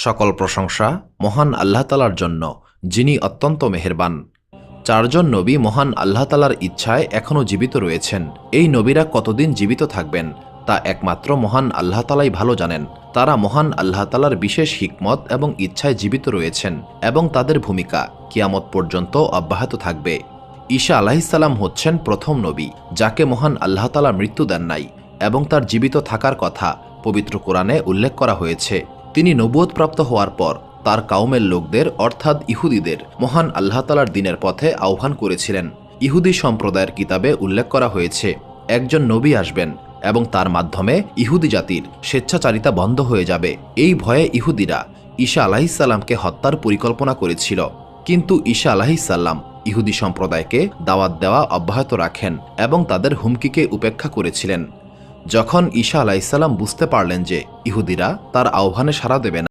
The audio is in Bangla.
সকল প্রশংসা মহান আল্লাহ তালার জন্য, যিনি অত্যন্ত মেহেরবান। চারজন নবী মহান আল্লাহ তালার ইচ্ছায় এখনও জীবিত রয়েছেন। এই নবীরা কতদিন জীবিত থাকবেন তা একমাত্র মহান আল্লাহ তালাই ভালো জানেন। তারা মহান আল্লাহ তালার বিশেষ হিকমত এবং ইচ্ছায় জীবিত রয়েছেন এবং তাদের ভূমিকা কিয়ামত পর্যন্ত অব্যাহত থাকবে। ঈসা আলাইহিসসালাম হচ্ছেন প্রথম নবী যাকে মহান আল্লাহ তালা মৃত্যু দেন নাই এবং তার জীবিত থাকার কথা পবিত্র কোরআনে উল্লেখ করা হয়েছে। তিনি নবুয়তপ্রাপ্ত হওয়ার পর তার কাউমের লোকদের অর্থাৎ ইহুদিদের মহান আল্লাহ তালার দিনের পথে আহ্বান করেছিলেন। ইহুদি সম্প্রদায়ের কিতাবে উল্লেখ করা হয়েছে একজন নবী আসবেন এবং তার মাধ্যমে ইহুদি জাতির স্বেচ্ছাচারিতা বন্ধ হয়ে যাবে। এই ভয়ে ইহুদিরা ঈসা আলাইহিসসালামকে হত্যার পরিকল্পনা করেছিল, কিন্তু ঈসা আলাইহিসসালাম ইহুদি সম্প্রদায়কে দাওয়াত দেওয়া অব্যাহত রাখেন এবং তাদের হুমকিকে উপেক্ষা করেছিলেন। যখন ঈসা আলাইহিসসালাম বুঝতে পারলেন যে ইহুদিরা তার আহ্বানে সাড়া দেবে না,